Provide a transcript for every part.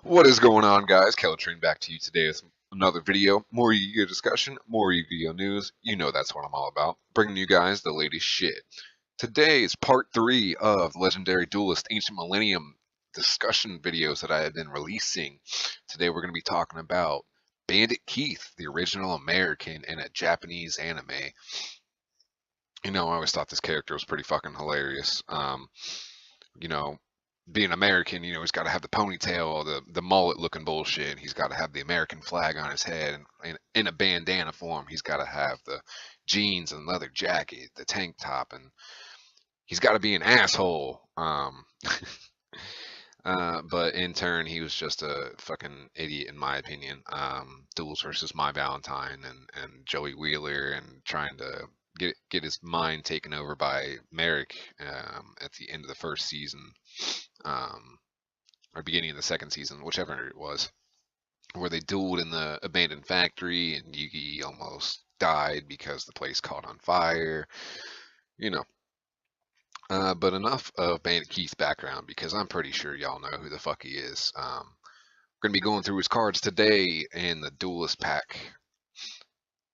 What is going on, guys? Train back to you today with another video. More Yu-Gi-Oh discussion, more Yu-Gi-Oh news. You know that's what I'm all about. Bringing you guys the latest shit. Today is part 3 of Legendary Duelist Ancient Millennium discussion videos that I have been releasing. Today we're going to be talking about Bandit Keith, the original American in a Japanese anime. You know, I always thought this character was pretty fucking hilarious. You know, being American, he's got to have the ponytail, the mullet looking bullshit. He's got to have the American flag on his head, and in a bandana form, he's got to have the jeans and leather jacket, the tank top, and he's got to be an asshole. But in turn, he was just a fucking idiot, in my opinion. Duels versus My Valentine and Joey Wheeler, and trying to get his mind taken over by Merrick at the end of the first season, or beginning of the second season, whichever it was, where they dueled in the abandoned factory, and Yugi almost died because the place caught on fire. You know. But enough of Bandit Keith's background, because I'm pretty sure y'all know who the fuck he is. We're going to be going through his cards today in the Duelist pack.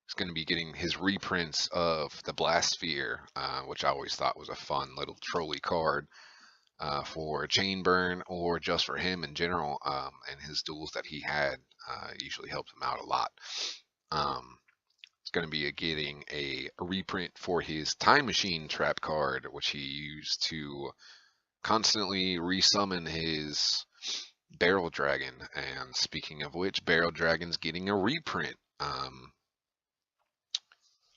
He's going to be getting his reprints of the Blastsphere, which I always thought was a fun little trolley card for Chain Burn, or just for him in general, and his duels that he had usually helped him out a lot. Going to be getting a reprint for his Time Machine trap card, which he used to constantly resummon his Barrel Dragon. And speaking of which, Barrel Dragon's getting a reprint. I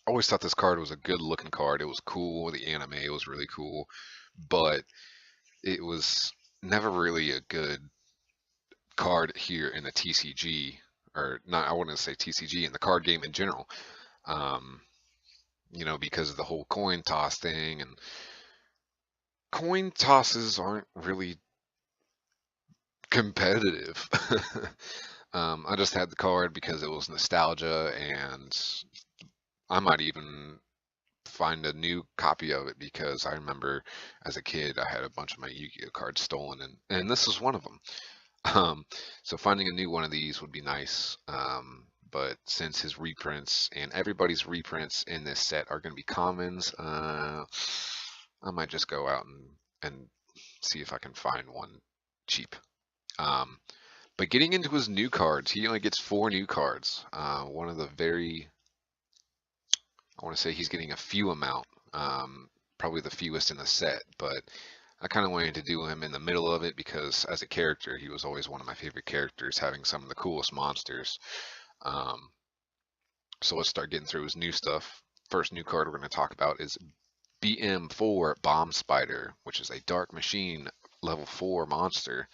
always thought this card was a good looking card. It was cool. The anime was really cool, but it was never really a good card here in the TCG, or not. I wouldn't say TCG, in the card game in general. Because of the whole coin toss thing, and coin tosses aren't really competitive. I just had the card because it was nostalgia, and I might even find a new copy of it, because I remember as a kid I had a bunch of my Yu-Gi-Oh cards stolen, and this is one of them. So finding a new one of these would be nice. But since his reprints and everybody's reprints in this set are going to be commons, I might just go out and see if I can find one cheap. But getting into his new cards, he only gets 4 new cards. One of the very, I want to say he's getting a few amount, probably the fewest in the set, but I kind of wanted to do him in the middle of it, because as a character, he was always one of my favorite characters, having some of the coolest monsters. So let's start getting through his new stuff. First new card we're going to talk about is BM4 Bomb Spider, which is a Dark Machine level 4 monster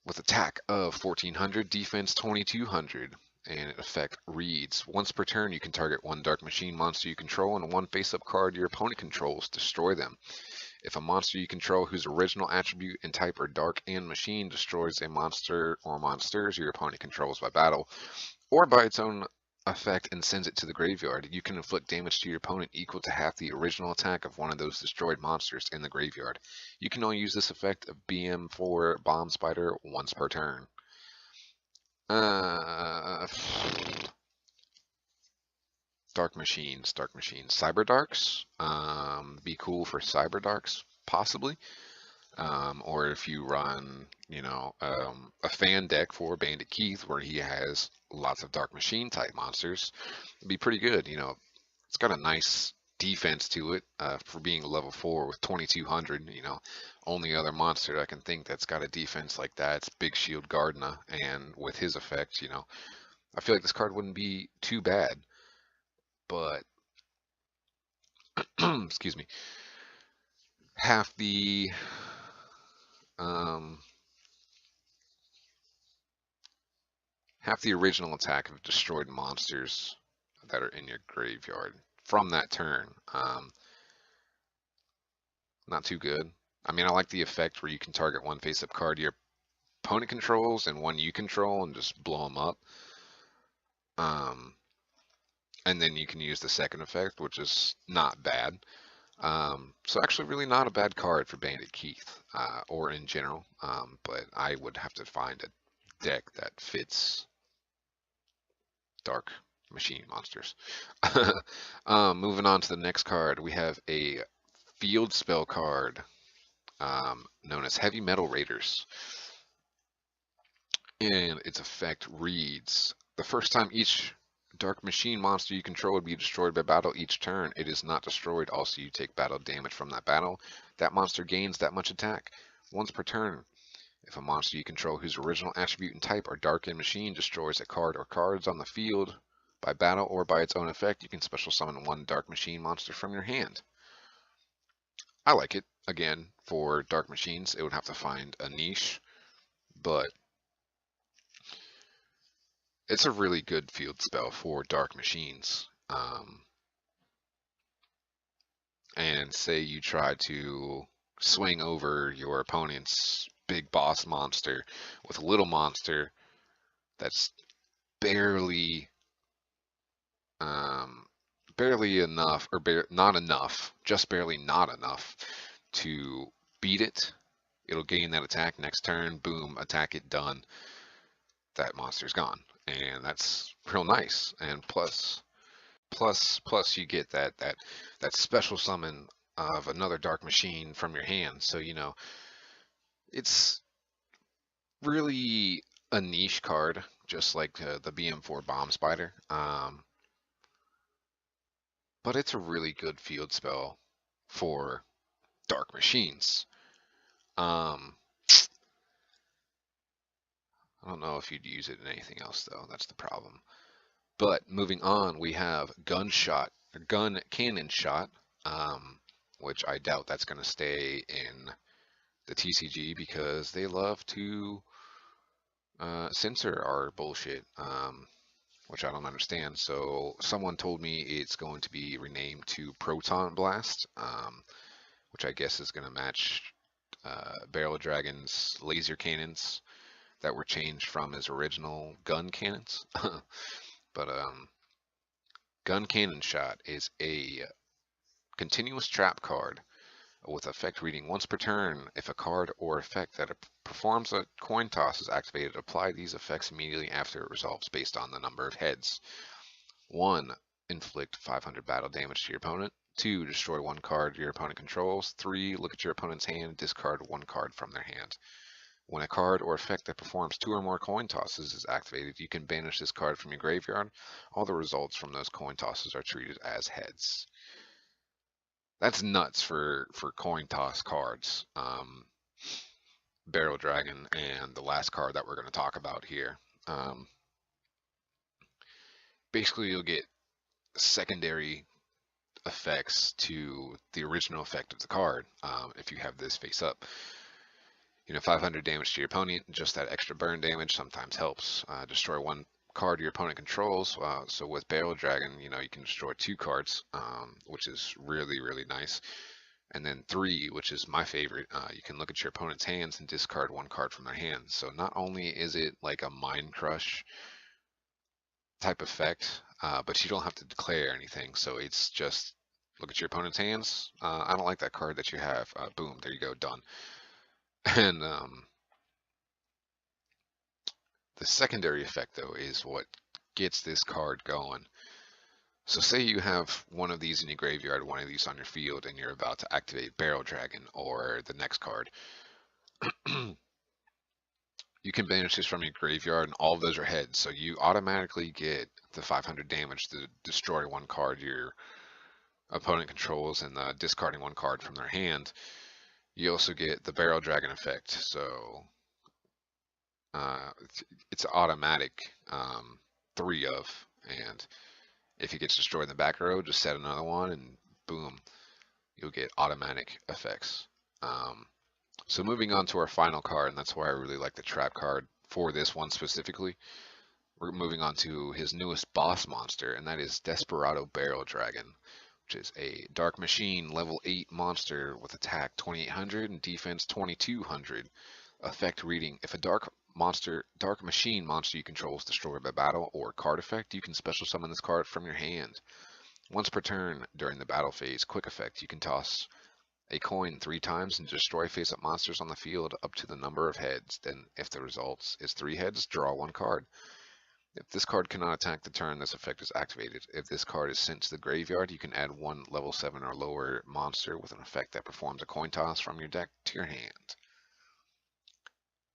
with attack of 1400, defense 2200, and effect reads: once per turn you can target 1 Dark Machine monster you control and 1 face-up card your opponent controls, destroy them. If a monster you control whose original attribute and type are Dark and Machine destroys a monster or monsters your opponent controls by battle, or by its own effect, and sends it to the graveyard, you can inflict damage to your opponent equal to half the original attack of one of those destroyed monsters in the graveyard. You can only use this effect of BM4 Bomb Spider once per turn. Dark Machines. Cyber Darks. Be cool for Cyber Darks, possibly. Or if you run, a fan deck for Bandit Keith, where he has lots of Dark Machine type monsters, it'd be pretty good. It's got a nice defense to it for being level 4 with 2200. Only other monster I can think that's got a defense like that is Big Shield Gardena, and with his effect, I feel like this card wouldn't be too bad. But excuse me, half the original attack of destroyed monsters that are in your graveyard from that turn. Not too good. I mean, I like the effect where you can target 1 face-up card your opponent controls and 1 you control and just blow them up. And then you can use the second effect, which is not bad. So actually really not a bad card for Bandit Keith, or in general, but I would have to find a deck that fits Dark Machine monsters. Moving on to the next card, we have a field spell card known as Heavy Metal Raiders. And its effect reads, the first time each Dark Machine monster you control would be destroyed by battle each turn, it is not destroyed. Also, you take battle damage from that battle. That monster gains that much attack once per turn. If a monster you control whose original attribute and type are Dark and Machine destroys a card or cards on the field by battle or by its own effect, you can special summon one Dark Machine monster from your hand. I like it. Again, for Dark Machines, it would have to find a niche, but it's a really good field spell for Dark Machines. And say you try to swing over your opponent's big boss monster with a little monster that's barely barely enough, or not enough, just barely not enough to beat it. It'll gain that attack next turn, boom, attack it, done. That monster's gone. And that's real nice. And plus you get that special summon of another Dark Machine from your hand. So, you know, it's really a niche card, just like the BM4 Bomb Spider. But it's a really good field spell for Dark Machines. I don't know if you'd use it in anything else, though. That's the problem. But moving on, we have Gun Cannon Shot, which I doubt that's going to stay in the TCG because they love to censor our bullshit, which I don't understand. So someone told me it's going to be renamed to Proton Blast, which I guess is going to match Barrel Dragon's laser cannons that were changed from his original gun cannons. But Gun Cannon Shot is a continuous trap card with effect reading once per turn. If a card or effect that performs a coin toss is activated, apply these effects immediately after it resolves based on the number of heads. 1. Inflict 500 battle damage to your opponent. 2. Destroy one card your opponent controls. 3. Look at your opponent's hand and discard one card from their hand. When a card or effect that performs 2 or more coin tosses is activated, you can banish this card from your graveyard. All the results from those coin tosses are treated as heads. That's nuts for coin toss cards. Barrel Dragon and the last card that we're going to talk about here. Basically, you'll get secondary effects to the original effect of the card if you have this face up. You know, 500 damage to your opponent, just that extra burn damage sometimes helps. Destroy one card your opponent controls. So with Barrel Dragon, you know, you can destroy 2 cards, which is really, really nice. And then 3, which is my favorite, you can look at your opponent's hands and discard 1 card from their hands. So not only is it like a Mind Crush type effect, but you don't have to declare anything. So it's just look at your opponent's hands. I don't like that card that you have. Boom, there you go, done. And the secondary effect, though, is what gets this card going. So say you have one of these in your graveyard, one of these on your field, and you're about to activate Barrel Dragon or the next card. You can banish this from your graveyard, and all of those are heads. So you automatically get the 500 damage to destroy 1 card your opponent controls and discarding 1 card from their hand. You also get the Barrel Dragon effect. So it's automatic 3 of, and if it gets destroyed in the back row, just set another one and boom, you'll get automatic effects. So moving on to our final card, and that's why I really like the trap card for this one specifically. We're moving on to his newest boss monster, and that is Desperado Barrel Dragon, which is a Dark Machine level 8 monster with attack 2800 and defense 2200. Effect reading: if a Dark Machine monster you control is destroyed by battle or card effect, you can special summon this card from your hand. Once per turn during the battle phase, quick effect, you can toss a coin 3 times and destroy face-up monsters on the field up to the number of heads. Then, if the result is 3 heads, draw 1 card. If this card cannot attack the turn this effect is activated, if this card is sent to the graveyard, you can add 1 level 7 or lower monster with an effect that performs a coin toss from your deck to your hand.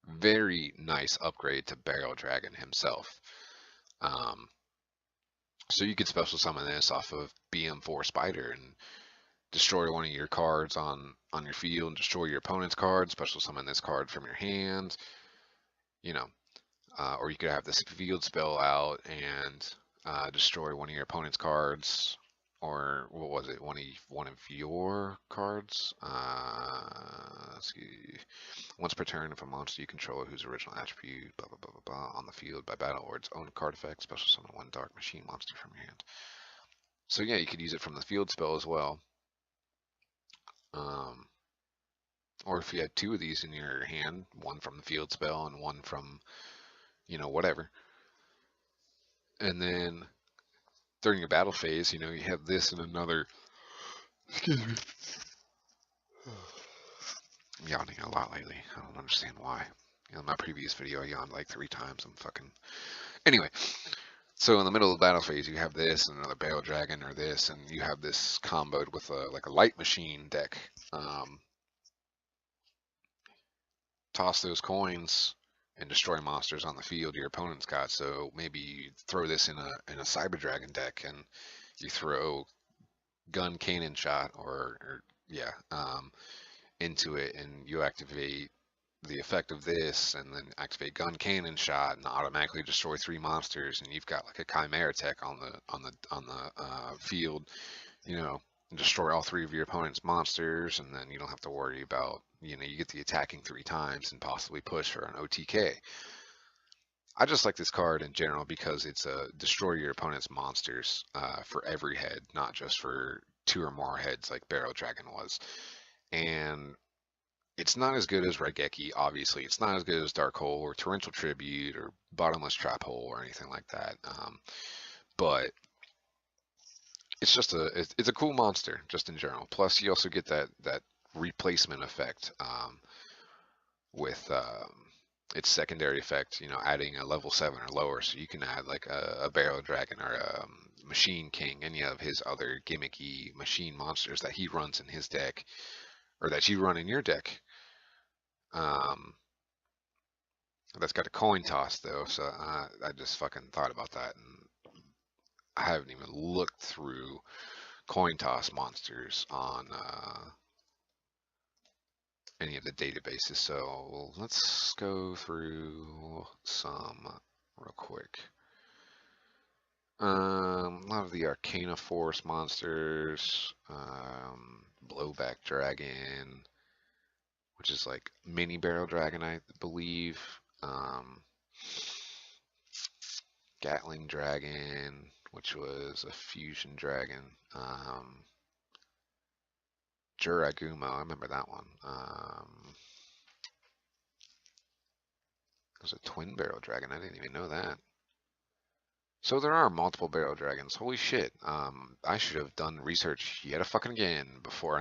Very nice upgrade to Barrel Dragon himself. So you could special summon this off of BM4 Spider and destroy one of your cards on your field and destroy your opponent's card, special summon this card from your hand, you know. Or you could have this field spell out and destroy one of your opponent's cards, or what was it? One of your cards. Let's see. Once per turn, if a monster you control whose original attribute blah blah blah blah blah on the field by battle or its own card effect, special summon 1 dark machine monster from your hand. So yeah, you could use it from the field spell as well. Or if you had 2 of these in your hand, 1 from the field spell and 1 from, you know, whatever. And then during your battle phase, you know, you have this and another. Excuse me. I'm yawning a lot lately. I don't understand why. You know, in my previous video, I yawned like 3 times. I'm fucking. Anyway, so in the middle of the battle phase, you have this and another Barrel Dragon or this, and you have this comboed with like a light machine deck. Toss those coins and destroy monsters on the field your opponent's got. So maybe you throw this in a Cyber Dragon deck and you throw gun cannon shot or into it, and you activate the effect of this and then activate gun cannon shot and automatically destroy 3 monsters, and you've got like a Chimera tech on the field, you know, destroy all 3 of your opponent's monsters, and then you don't have to worry about, you know, you get the attacking 3 times and possibly push for an OTK. I just like this card in general because it's a destroy your opponent's monsters for every head, not just for 2 or more heads like Barrel Dragon was. And it's not as good as Raigeki, obviously. It's not as good as Dark Hole or Torrential Tribute or Bottomless Trap Hole or anything like that. But it's just it's a cool monster just in general. Plus, you also get that replacement effect with its secondary effect. You know, adding a level 7 or lower, so you can add like a Barrel Dragon or a Machine King, any of his other gimmicky machine monsters that he runs in his deck, or that you run in your deck. That's got a coin toss though, so I just fucking thought about that, and I haven't even looked through coin toss monsters on any of the databases. So let's go through some real quick. A lot of the Arcana Force monsters, Blowback Dragon, which is like mini Barrel Dragon, I believe. Gatling Dragon, which was a fusion dragon. Juragumo, I remember that one. It was a twin Barrel Dragon, I didn't even know that. So there are multiple Barrel Dragons. Holy shit. I should have done research yet a fucking again before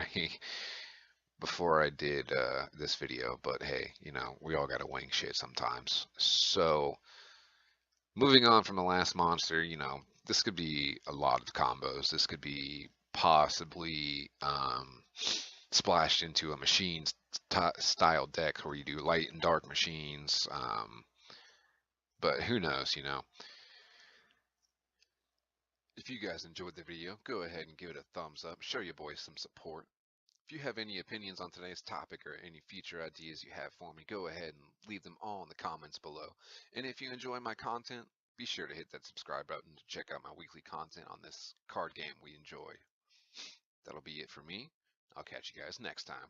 I did this video, but hey, you know, we all gotta wing shit sometimes. So moving on from the last monster, you know, this could be a lot of combos. This could be possibly splashed into a machine style deck where you do light and dark machines, but who knows, you know. If you guys enjoyed the video, go ahead and give it a thumbs up, show your boys some support. If you have any opinions on today's topic or any future ideas you have for me, go ahead and leave them all in the comments below. And if you enjoy my content, be sure to hit that subscribe button to check out my weekly content on this card game we enjoy. That'll be it for me. I'll catch you guys next time.